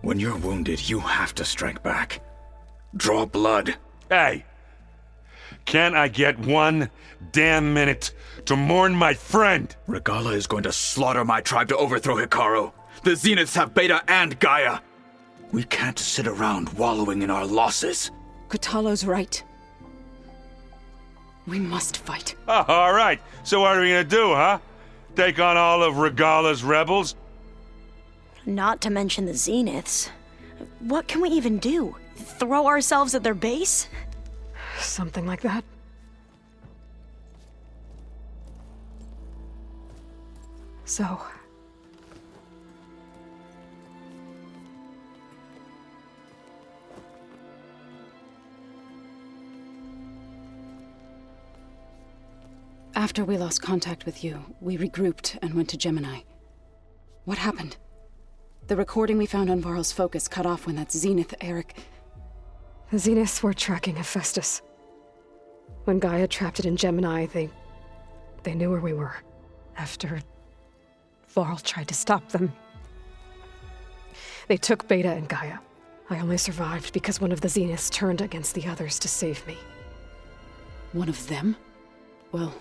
When you're wounded, you have to strike back. Draw blood. Hey! Can't I get 1 damn minute to mourn my friend? Regalla is going to slaughter my tribe to overthrow Hekarro. The Zeniths have Beta and Gaia. We can't sit around wallowing in our losses. Kotallo's right. We must fight. Oh, all right. So what are we gonna do, huh? Take on all of Regalla's rebels? Not to mention the Zeniths. What can we even do? Throw ourselves at their base? Something like that. So... After we lost contact with you, we regrouped and went to Gemini. What happened? The recording we found on Varl's focus cut off when that Zenith, Eric... The Zeniths were tracking Hephaestus. When Gaia trapped it in Gemini, they knew where we were. After Varl tried to stop them, they took Beta and Gaia. I only survived because one of the Zeniths turned against the others to save me. One of them? Well...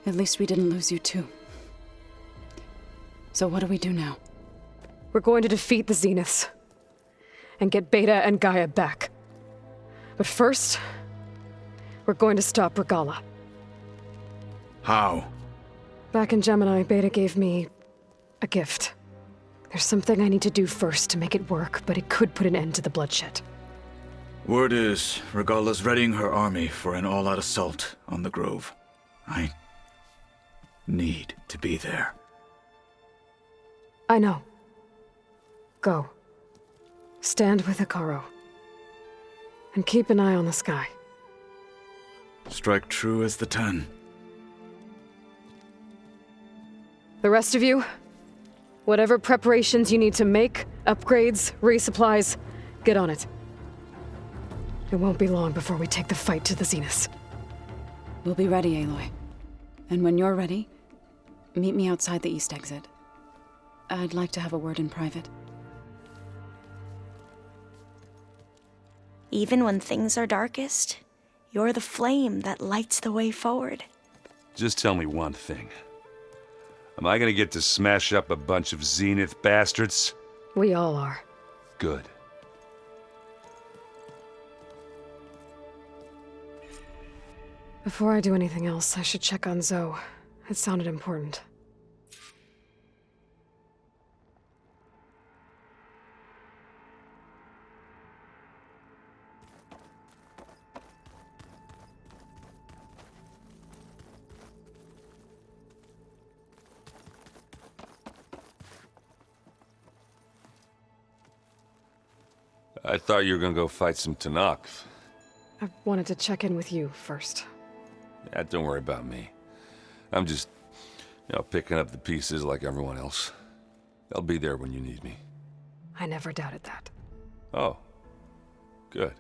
at least we didn't lose you too. So what do we do now? We're going to defeat the Zeniths and get Beta and Gaia back. But first, we're going to stop Regalla. How? Back in Gemini, Beta gave me a gift. There's something I need to do first to make it work, but it could put an end to the bloodshed. Word is, Regalla's readying her army for an all-out assault on the Grove. I need to be there. I know. Go. Stand with Hekarro. And keep an eye on the sky. Strike true as the 10. The rest of you, whatever preparations you need to make, upgrades, resupplies, get on it. It won't be long before we take the fight to the Zeniths. We'll be ready, Aloy. And when you're ready, meet me outside the east exit. I'd like to have a word in private. Even when things are darkest, you're the flame that lights the way forward. Just tell me one thing. Am I gonna get to smash up a bunch of Zenith bastards? We all are. Good. Before I do anything else, I should check on Zoe. It sounded important. I thought you were gonna go fight some Tenakth. I wanted to check in with you first. Yeah, don't worry about me. I'm just, picking up the pieces like everyone else. I'll be there when you need me. I never doubted that. Oh. Good.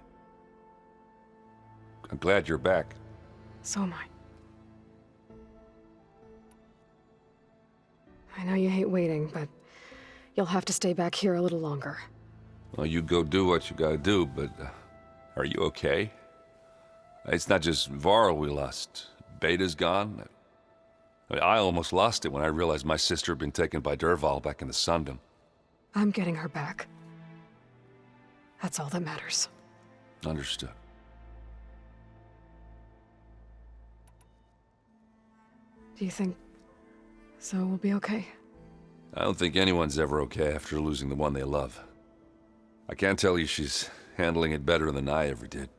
I'm glad you're back. So am I. I know you hate waiting, but you'll have to stay back here a little longer. Well, you go do what you gotta do, but are you okay? It's not just Varl we lost. Beta's gone. I almost lost it when I realized my sister had been taken by Dervahl back in the Sundom. I'm getting her back. That's all that matters. Understood. Do you think Zoe will be okay? I don't think anyone's ever okay after losing the one they love. I can't tell you she's handling it better than I ever did.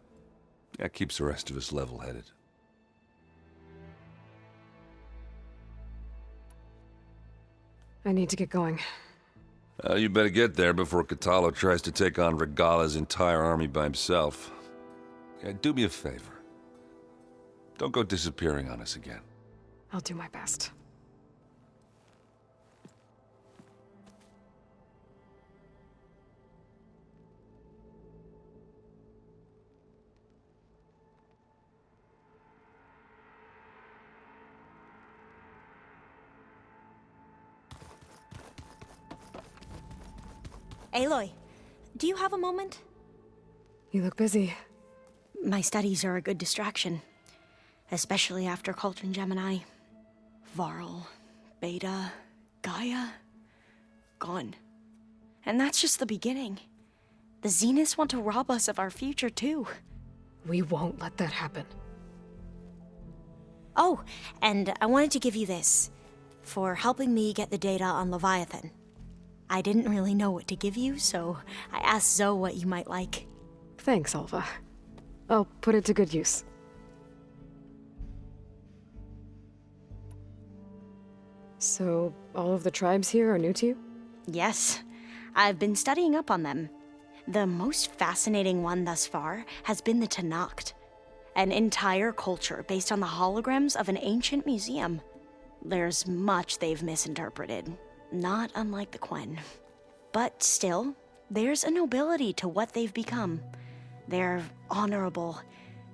That keeps the rest of us level-headed. I need to get going. You better get there before Kotallo tries to take on Regalla's entire army by himself. Do me a favor. Don't go disappearing on us again. I'll do my best. Aloy, do you have a moment? You look busy. My studies are a good distraction. Especially after Cauldron Gemini. Varl, Beta, Gaia, gone. And that's just the beginning. The Zeniths want to rob us of our future, too. We won't let that happen. Oh, and I wanted to give you this, for helping me get the data on Leviathan. I didn't really know what to give you, so I asked Zoe what you might like. Thanks, Alva. I'll put it to good use. So, all of the tribes here are new to you? Yes, I've been studying up on them. The most fascinating one thus far has been the Tenakth, an entire culture based on the holograms of an ancient museum. There's much they've misinterpreted, not unlike the Quen. But still, there's a nobility to what they've become. They're honorable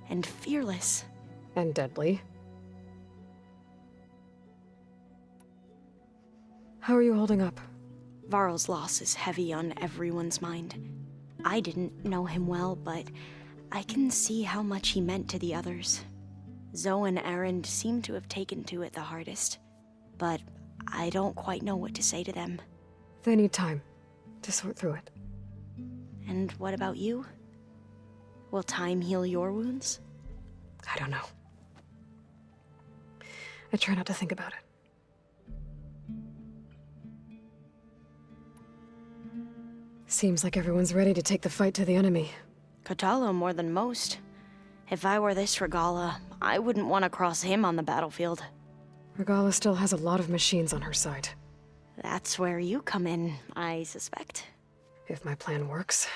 and fearless. And deadly. How are you holding up? Varl's loss is heavy on everyone's mind. I didn't know him well, but I can see how much he meant to the others. Zoe and Erend seem to have taken to it the hardest, but I don't quite know what to say to them. They need time to sort through it. And what about you? Will time heal your wounds? I don't know. I try not to think about it. Seems like everyone's ready to take the fight to the enemy. Kotallo more than most. If I were this Regalla, I wouldn't want to cross him on the battlefield. Regalla still has a lot of machines on her side. That's where you come in, I suspect. If my plan works.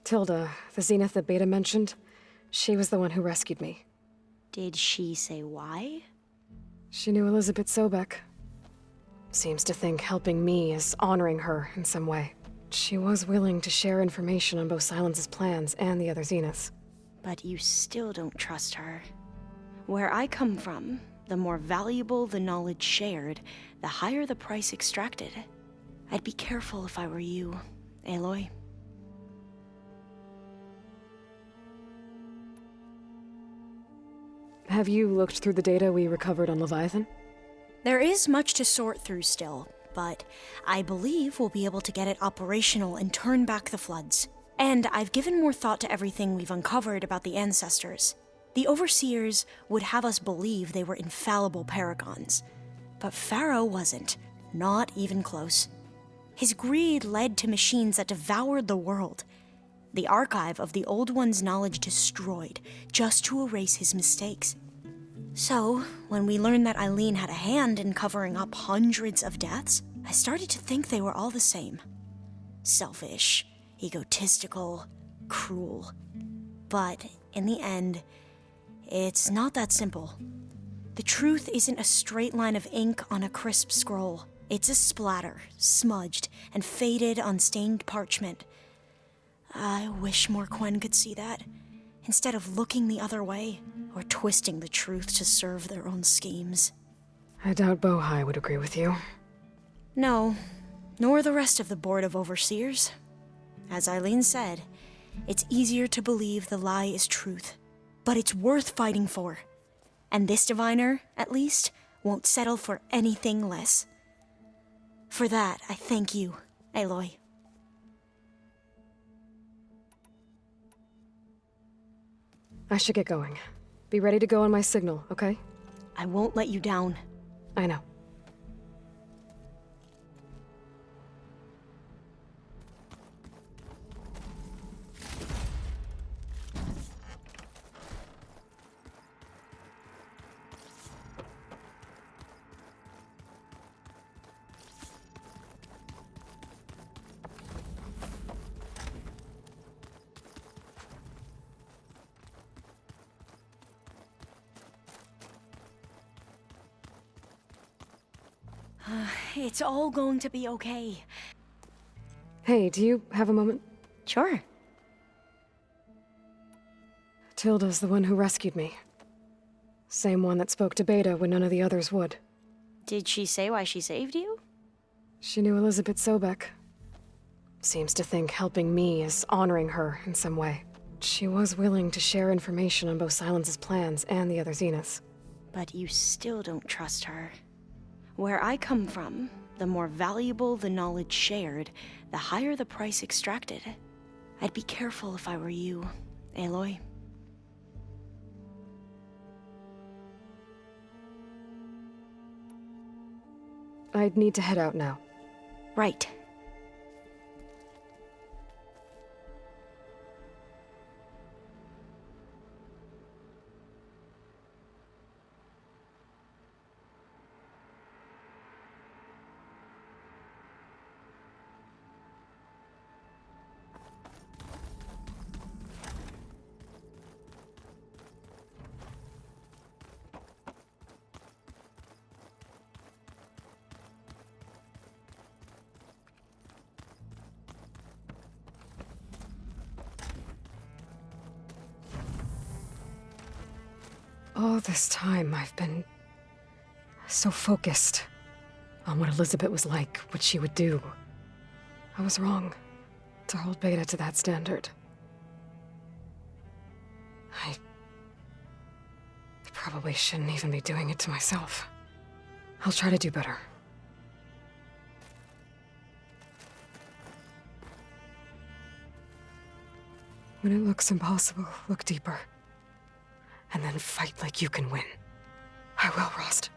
Tilda, the Zenith that Beta mentioned, she was the one who rescued me. Did she say why? She knew Elizabeth Sobek. Seems to think helping me is honoring her in some way. She was willing to share information on both Silence's plans and the other Zeniths. But you still don't trust her. Where I come from, the more valuable the knowledge shared, the higher the price extracted. I'd be careful if I were you, Aloy. Have you looked through the data we recovered on Leviathan? There is much to sort through still, but I believe we'll be able to get it operational and turn back the floods. And I've given more thought to everything we've uncovered about the ancestors. The Overseers would have us believe they were infallible paragons. But Pharaoh wasn't, not even close. His greed led to machines that devoured the world. The archive of the Old One's knowledge destroyed, just to erase his mistakes. So, when we learned that Eileen had a hand in covering up hundreds of deaths, I started to think they were all the same. Selfish, egotistical, cruel. But, in the end, it's not that simple. The truth isn't a straight line of ink on a crisp scroll. It's a splatter, smudged, and faded on stained parchment. I wish more Quen could see that, instead of looking the other way, or twisting the truth to serve their own schemes. I doubt Bohai would agree with you. No, nor the rest of the Board of Overseers. As Eileen said, it's easier to believe the lie is truth, but it's worth fighting for. And this diviner, at least, won't settle for anything less. For that, I thank you, Aloy. I should get going. Be ready to go on my signal, okay? I won't let you down. I know. It's all going to be okay. Hey, do you have a moment? Sure. Tilda's the one who rescued me. Same one that spoke to Beta when none of the others would. Did she say why she saved you? She knew Elizabeth Sobek. Seems to think helping me is honoring her in some way. She was willing to share information on both Silence's plans and the other Zeniths. But you still don't trust her. Where I come from, the more valuable the knowledge shared, the higher the price extracted. I'd be careful if I were you, Aloy. I'd need to head out now. Right. All this time, I've been so focused on what Elizabeth was like, what she would do. I was wrong to hold Beta to that standard. I probably shouldn't even be doing it to myself. I'll try to do better. When it looks impossible, look deeper. And then fight like you can win. I will, Rost.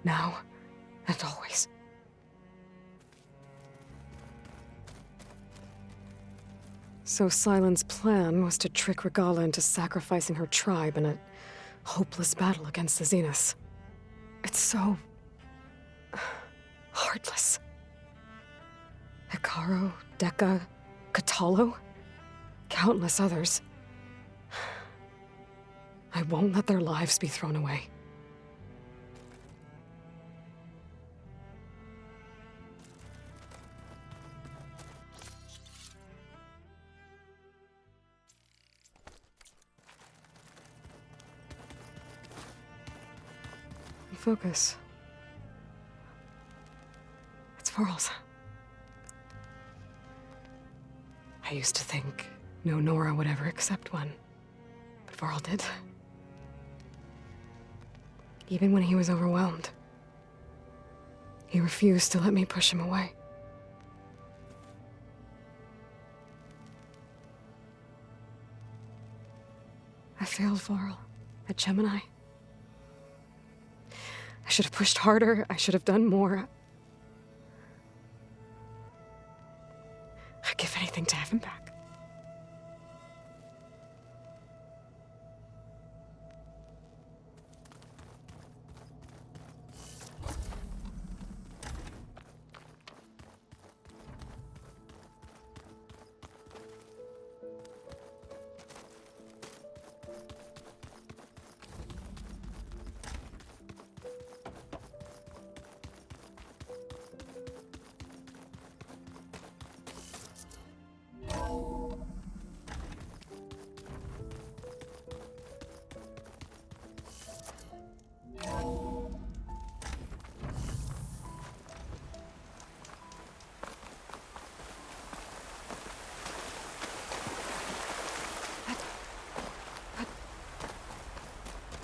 Now and always. So Silence's plan was to trick Regalla into sacrificing her tribe in a hopeless battle against the Zeniths. It's so... heartless. Hekarro, Dekka, Kotallo, countless others. I won't let their lives be thrown away. Focus. It's Varl's. I used to think no Nora would ever accept one, but Varl did. Even when he was overwhelmed, he refused to let me push him away. I failed Varl at Gemini. I should have pushed harder. I should have done more. I'd give anything to have him back.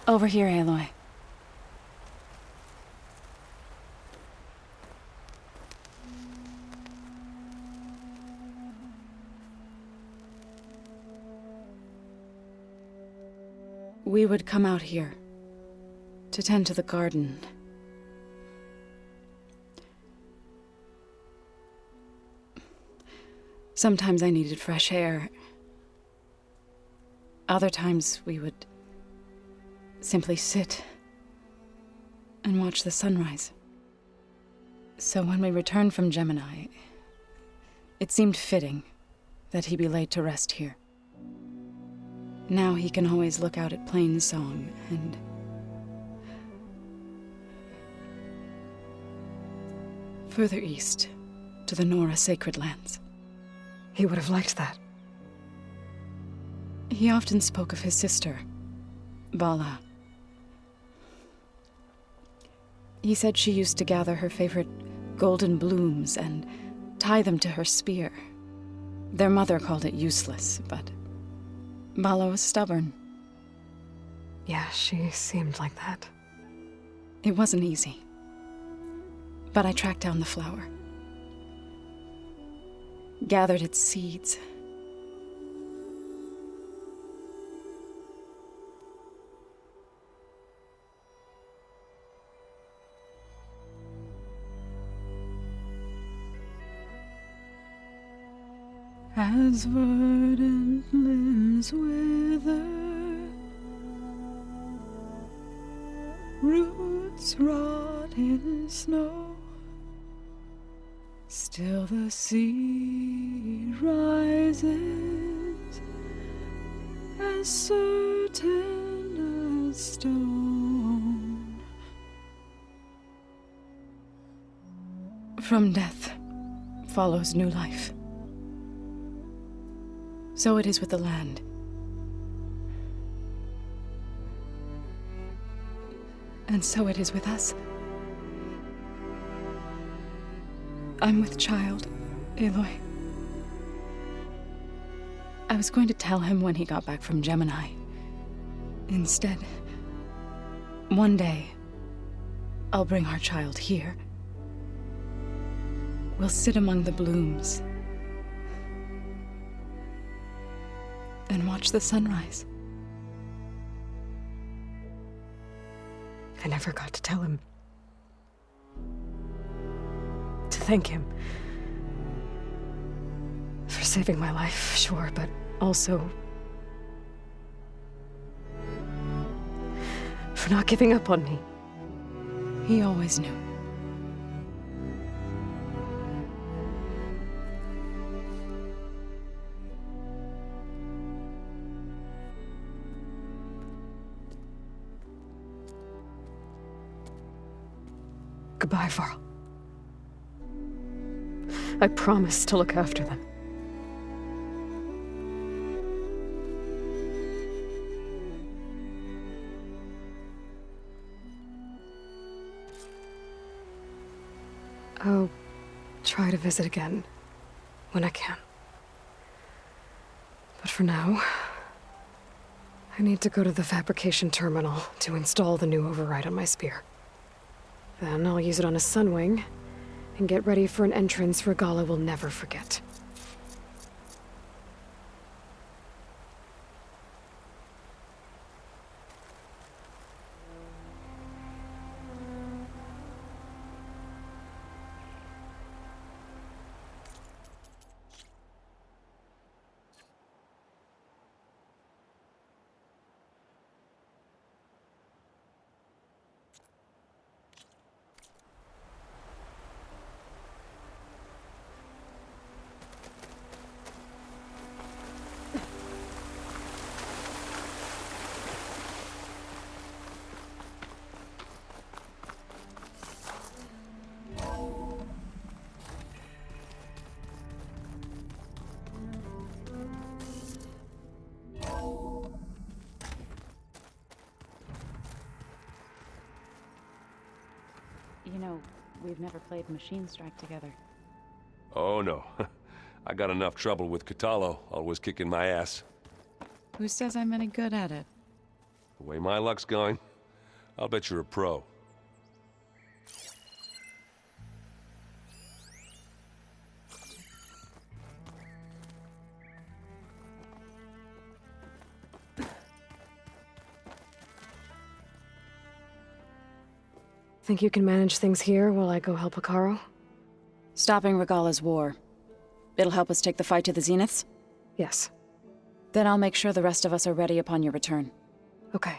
Over here, Aloy. We would come out here to tend to the garden. Sometimes I needed fresh air. Other times we would simply sit and watch the sunrise. So when we returned from Gemini, it seemed fitting that he be laid to rest here. Now he can always look out at Plainsong and... further east, to the Nora Sacred Lands. He would have liked that. He often spoke of his sister, Vala. He said she used to gather her favorite golden blooms and tie them to her spear. Their mother called it useless, but Vala was stubborn. Yeah, she seemed like that. It wasn't easy. But I tracked down the flower. Gathered its seeds. As verdant limbs wither, roots rot in snow, still the sea rises, as certain as stone. From death follows new life. So it is with the land. And so it is with us. I'm with child, Aloy. I was going to tell him when he got back from Gemini. Instead, one day, I'll bring our child here. We'll sit among the blooms and watch the sunrise. I never got to tell him. To thank him. For saving my life, sure, but also for not giving up on me. He always knew. Goodbye, Varl. I promise to look after them. I'll try to visit again when I can. But for now, I need to go to the fabrication terminal to install the new override on my spear. Then I'll use it on a Sunwing, and get ready for an entrance Regalla will never forget. You know, we've never played Machine Strike together. Oh, no. I got enough trouble with Kotallo, always kicking my ass. Who says I'm any good at it? The way my luck's going, I'll bet you're a pro. Think you can manage things here while I go help Hekarro? Stopping Regalla's war. It'll help us take the fight to the Zeniths? Yes. Then I'll make sure the rest of us are ready upon your return. Okay.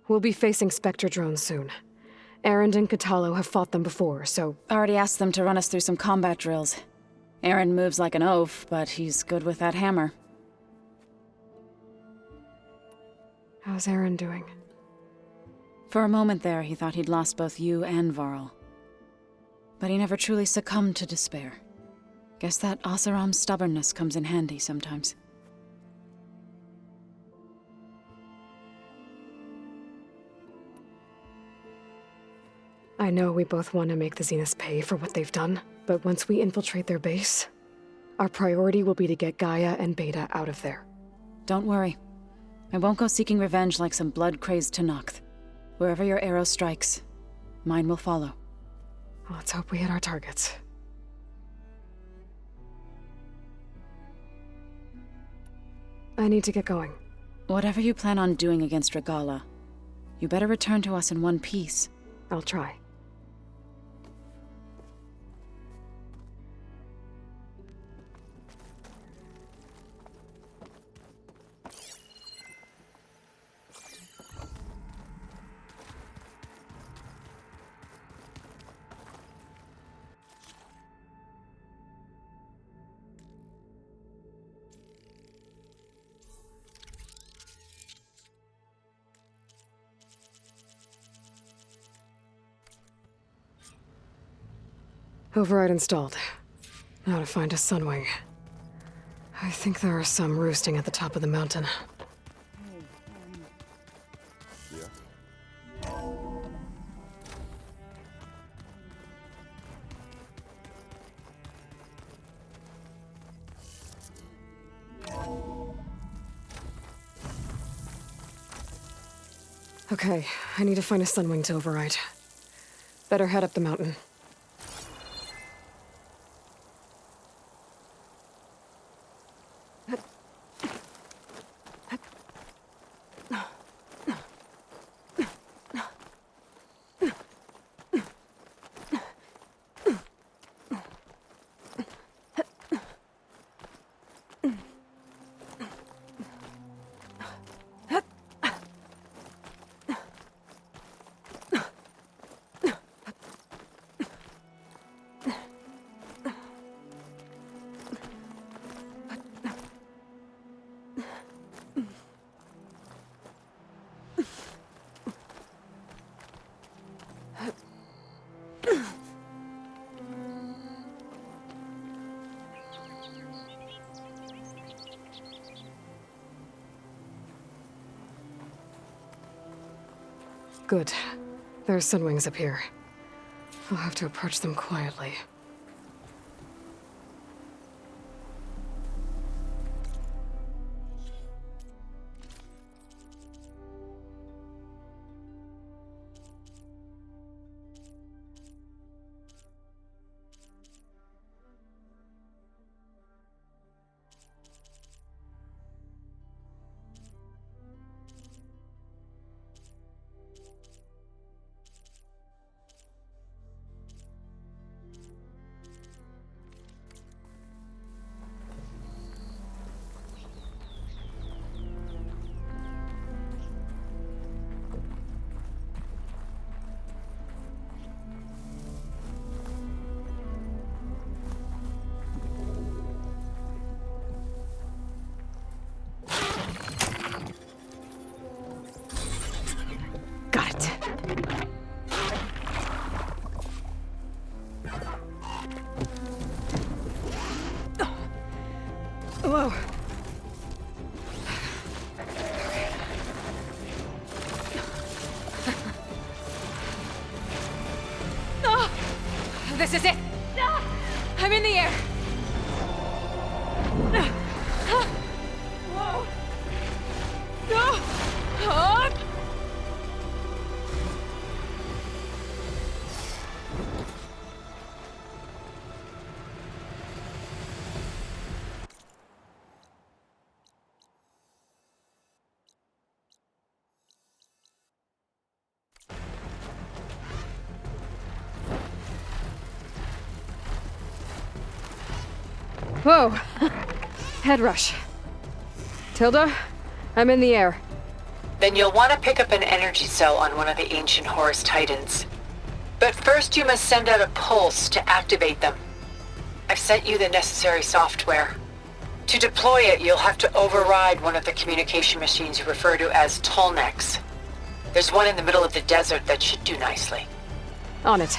We'll be facing Spectre drones soon. Erend and Kotallo have fought them before, so... Already asked them to run us through some combat drills. Erend moves like an oaf, but he's good with that hammer. How's Erend doing? For a moment there, he thought he'd lost both you and Varl. But he never truly succumbed to despair. Guess that Oseram's stubbornness comes in handy sometimes. I know we both want to make the Zeniths pay for what they've done, but once we infiltrate their base, our priority will be to get Gaia and Beta out of there. Don't worry. I won't go seeking revenge like some blood-crazed Tenakth. Wherever your arrow strikes, mine will follow. Let's hope we hit our targets. I need to get going. Whatever you plan on doing against Regalla, you better return to us in one piece. I'll try. Override installed. Now to find a Sunwing. I think there are some roosting at the top of the mountain. Okay, I need to find a Sunwing to override. Better head up the mountain. Good. There are Sunwings up here. I'll have to approach them quietly. Got it. Whoa. Oh, this is it. I'm in the air. Whoa. No. Oh. Whoa! Head rush. Tilda, I'm in the air. Then you'll want to pick up an energy cell on one of the ancient Horus Titans. But first you must send out a pulse to activate them. I've sent you the necessary software. To deploy it, you'll have to override one of the communication machines you refer to as Tolnecs. There's one in the middle of the desert that should do nicely. On it.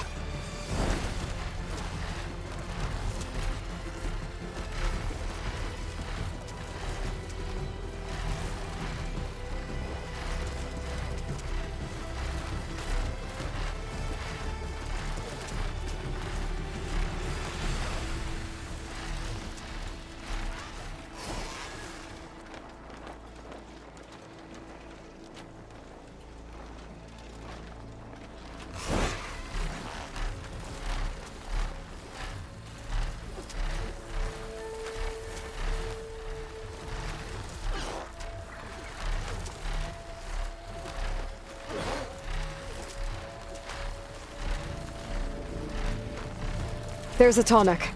There's a tall neck.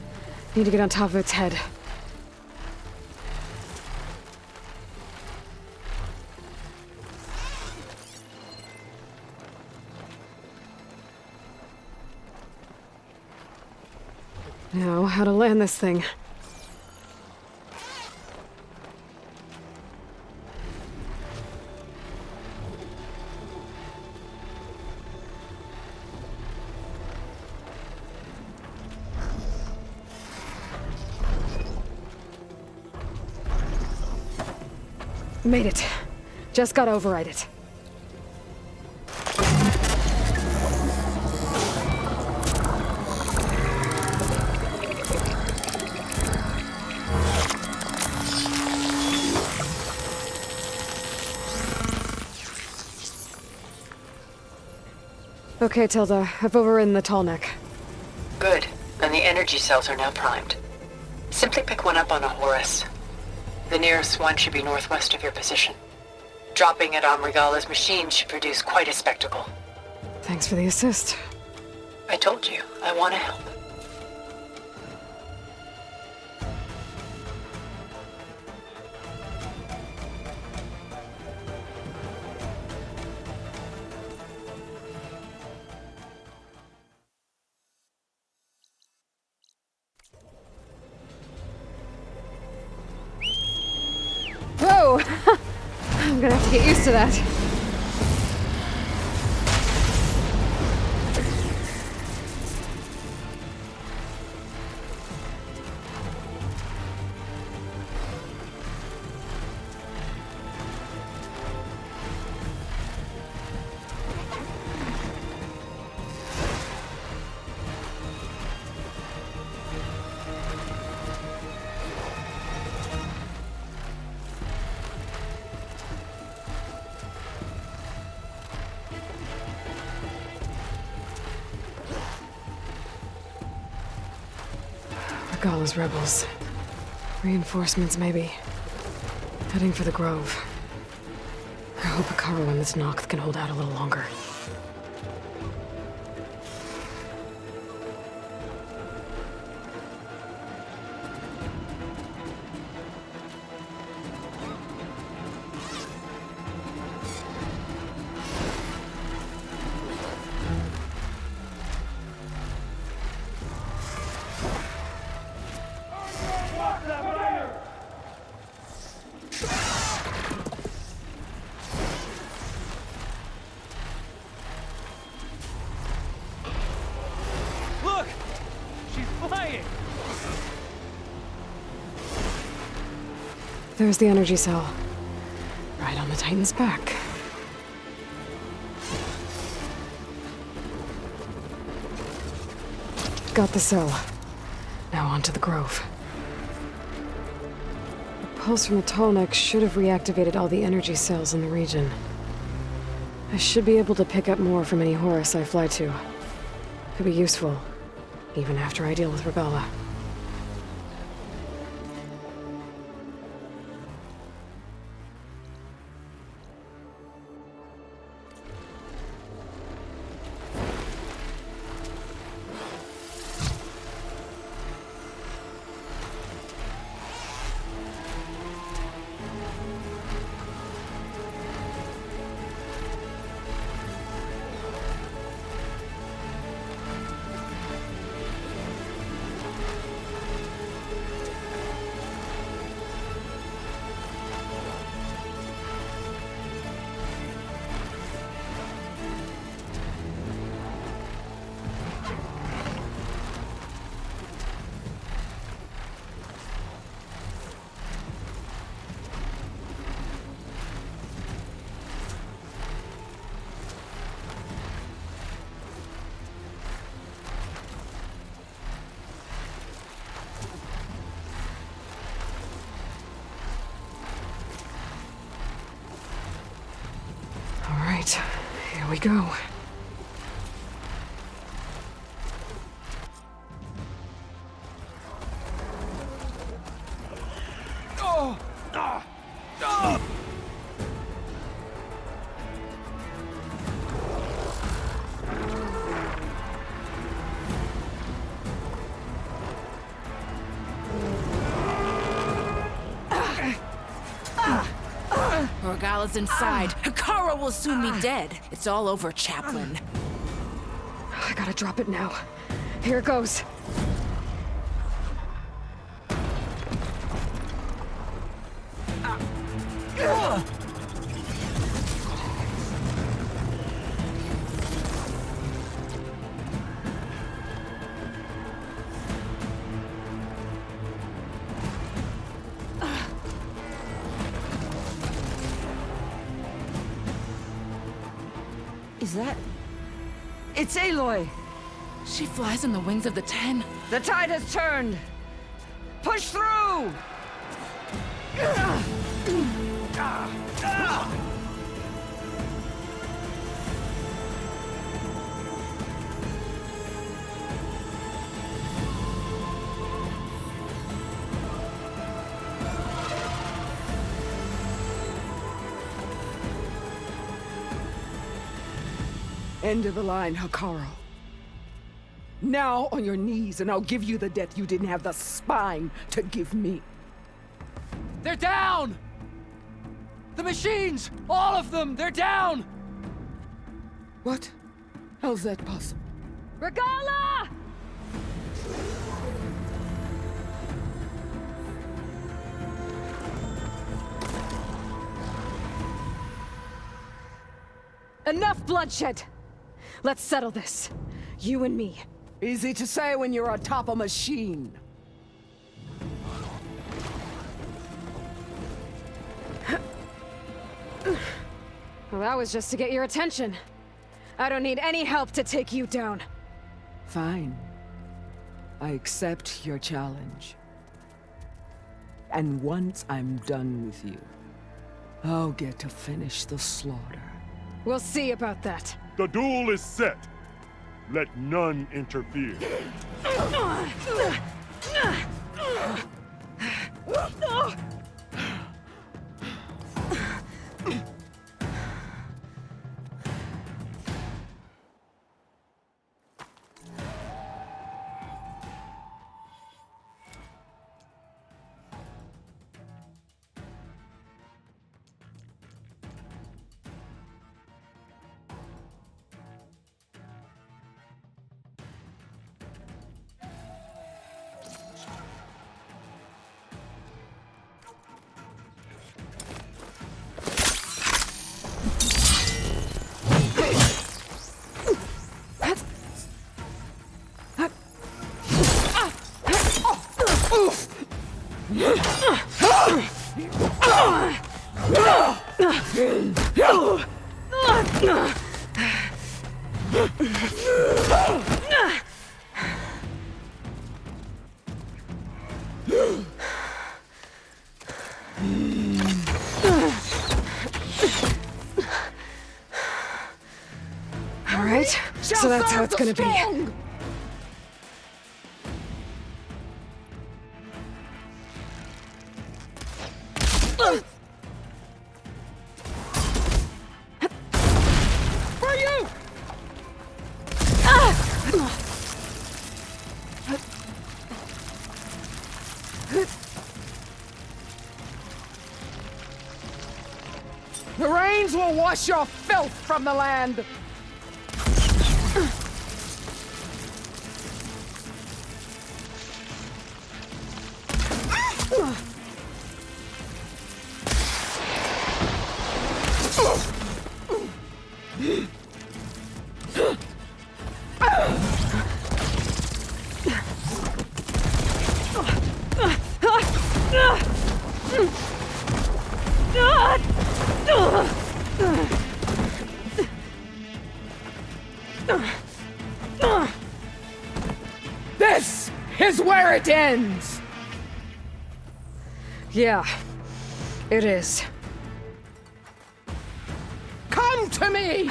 Need to get on top of its head. Now, how to land this thing. Made it. Just gotta override it. Okay, Tilda. I've overridden the tall neck. Good. And the energy cells are now primed. Simply pick one up on a Horus. The nearest one should be northwest of your position. Dropping it on Regalla's machine should produce quite a spectacle. Thanks for the assist. I told you, I want to help. Whoa! I'm gonna have to get used to that. Regalla's rebels. Reinforcements, maybe. Heading for the Grove. I hope Hekarro and this Noct can hold out a little longer. Look! She's flying! There's the energy cell. Right on the Titan's back. Got the cell. Now on to the Grove. The pulse from the tall neck should have reactivated all the energy cells in the region. I should be able to pick up more from any Horus I fly to. Could be useful, even after I deal with Regalla. Here we go. Vorgala's inside. Hikaru will soon be dead. It's all over, Chaplain. I gotta drop it now. Here it goes. Is that... It's Aloy! She flies on the wings of the Ten. The tide has turned! Push through! End of the line, Hikaru. Now on your knees, and I'll give you the death you didn't have the spine to give me. They're down! The machines! All of them! They're down! What? How's that possible? Regala! Enough bloodshed! Let's settle this. You and me. Easy to say when you're atop a machine. Well, that was just to get your attention. I don't need any help to take you down. Fine. I accept your challenge. And once I'm done with you, I'll get to finish the slaughter. We'll see about that. The duel is set. Let none interfere. All right, so that's how it's gonna be. For you! The rains will wash your filth from the land. This is where it ends! Yeah, it is. Come to me!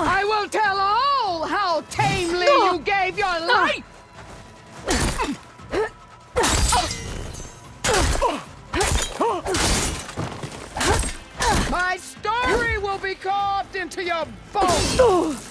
I will tell all how tamely you gave your life! My story will will be carved into your bones!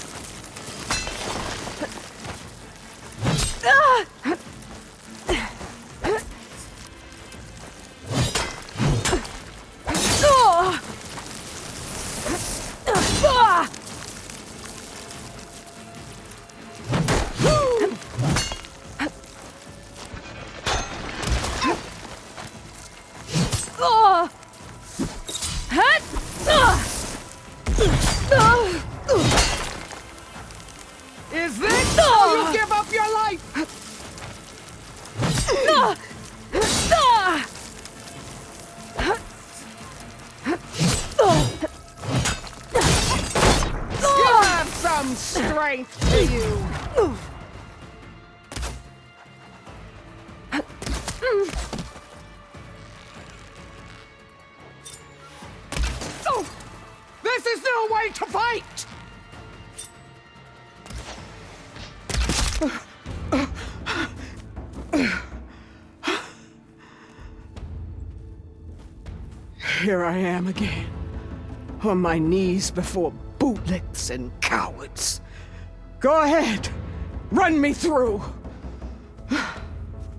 Is this how you give up your life? You have some strength to you. This is no way to fight! Here I am again, on my knees before bootlicks and cowards. Go ahead, run me through.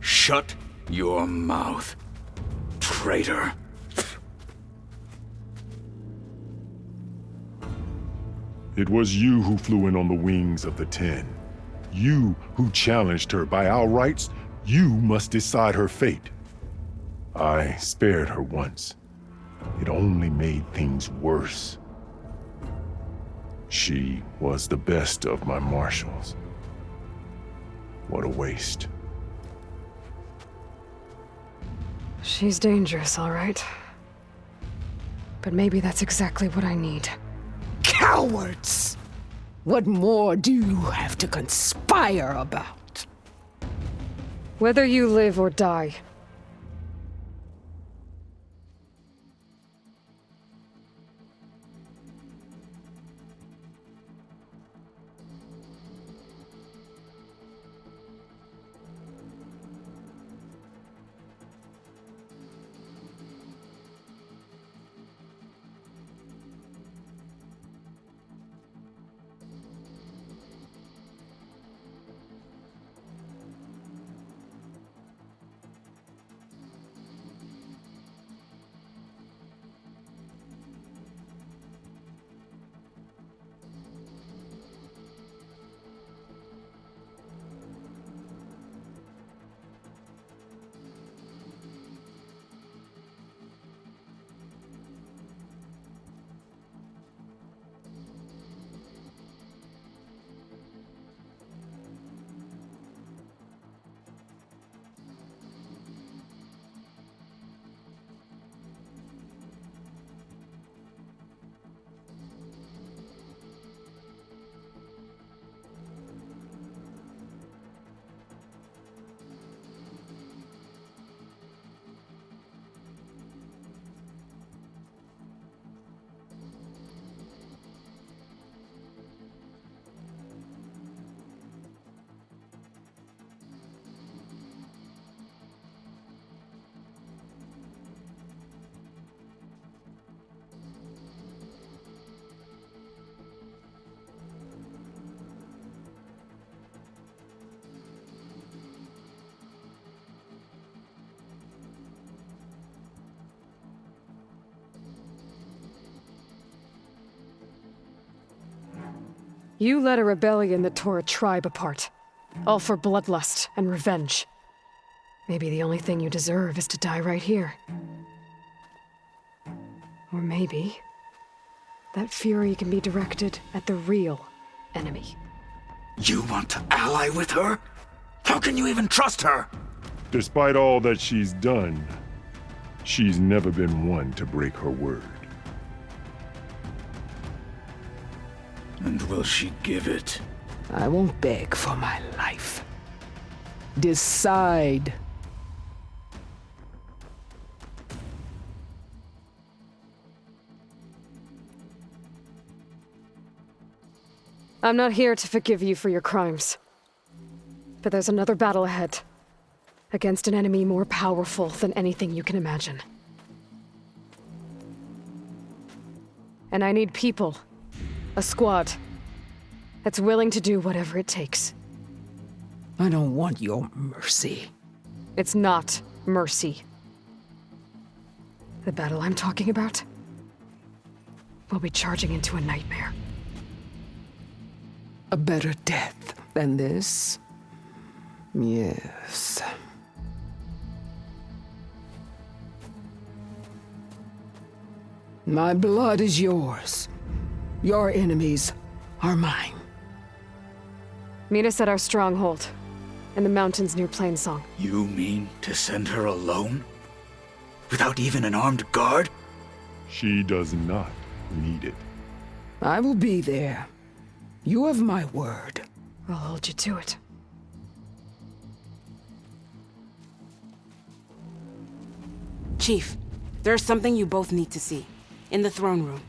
Shut your mouth, traitor. It was you who flew in on the wings of the Ten. You who challenged her. By our rights, you must decide her fate. I spared her once. It only made things worse. She was the best of my marshals. What a waste. She's dangerous, all right. But maybe that's exactly what I need. Cowards! What more do you have to conspire about? Whether you live or die, you led a rebellion that tore a tribe apart. All for bloodlust and revenge. Maybe the only thing you deserve is to die right here. Or maybe that fury can be directed at the real enemy. You want to ally with her? How can you even trust her? Despite all that she's done, she's never been one to break her word. And will she give it? I won't beg for my life. Decide. I'm not here to forgive you for your crimes. But there's another battle ahead. Against an enemy more powerful than anything you can imagine. And I need people. A squad. That's willing to do whatever it takes. I don't want your mercy. It's not mercy. The battle I'm talking about will be charging into a nightmare. A better death than this? Yes. My blood is yours. Your enemies are mine. Meet us at our stronghold, in the mountains near Plainsong. You mean to send her alone? Without even an armed guard? She does not need it. I will be there. You have my word. I'll hold you to it. Chief, there's something you both need to see. In the throne room.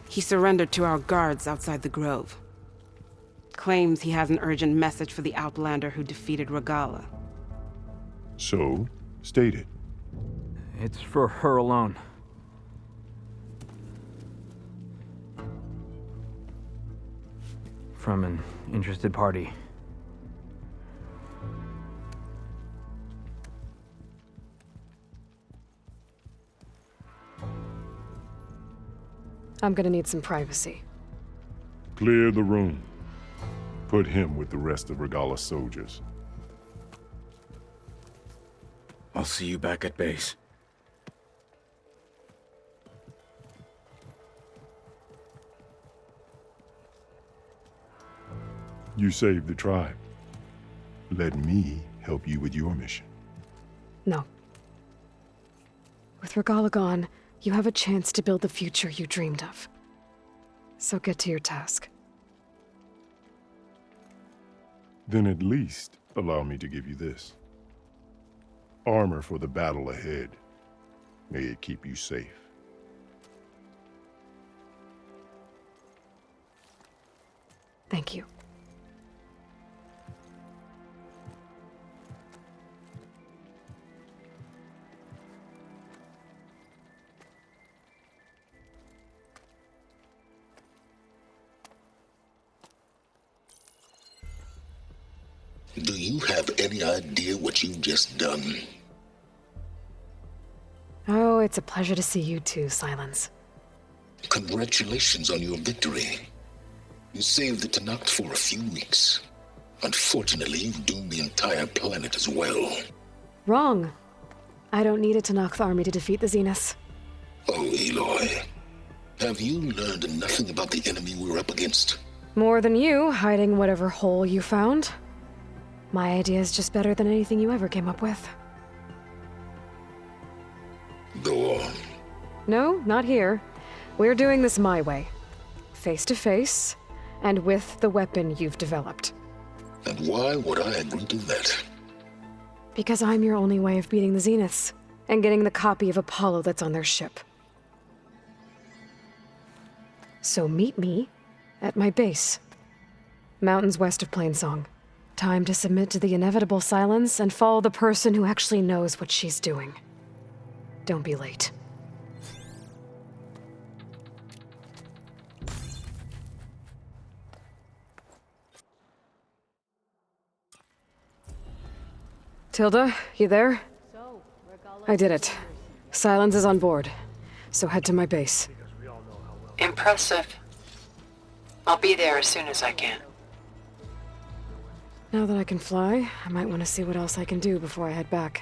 He surrendered to our guards outside the grove. Claims he has an urgent message for the Outlander who defeated Regalla. So, state it. It's for her alone. From an interested party. I'm gonna need some privacy. Clear the room. Put him with the rest of Regalla's soldiers. I'll see you back at base. You saved the tribe. Let me help you with your mission. No. With Regalla gone, you have a chance to build the future you dreamed of. So get to your task. Then at least allow me to give you this. Armor for the battle ahead. May it keep you safe. Thank you. Do you have any idea what you've just done? Oh, it's a pleasure to see you too, Silence. Congratulations on your victory. You saved the Tenakth for a few weeks. Unfortunately, you've doomed the entire planet as well. Wrong. I don't need a Tenakth army to defeat the Zeniths. Oh, Aloy. Have you learned nothing about the enemy we're up against? More than you, hiding whatever hole you found. My idea is just better than anything you ever came up with. Go on. No, not here. We're doing this my way. Face to face, and with the weapon you've developed. And why would I agree to that? Because I'm your only way of beating the Zeniths, and getting the copy of Apollo that's on their ship. So meet me at my base. Mountains west of Plainsong. Time to submit to the inevitable silence and follow the person who actually knows what she's doing. Don't be late. Tilda, you there? I did it. Silence is on board, so head to my base. Impressive. I'll be there as soon as I can. Now that I can fly, I might want to see what else I can do before I head back.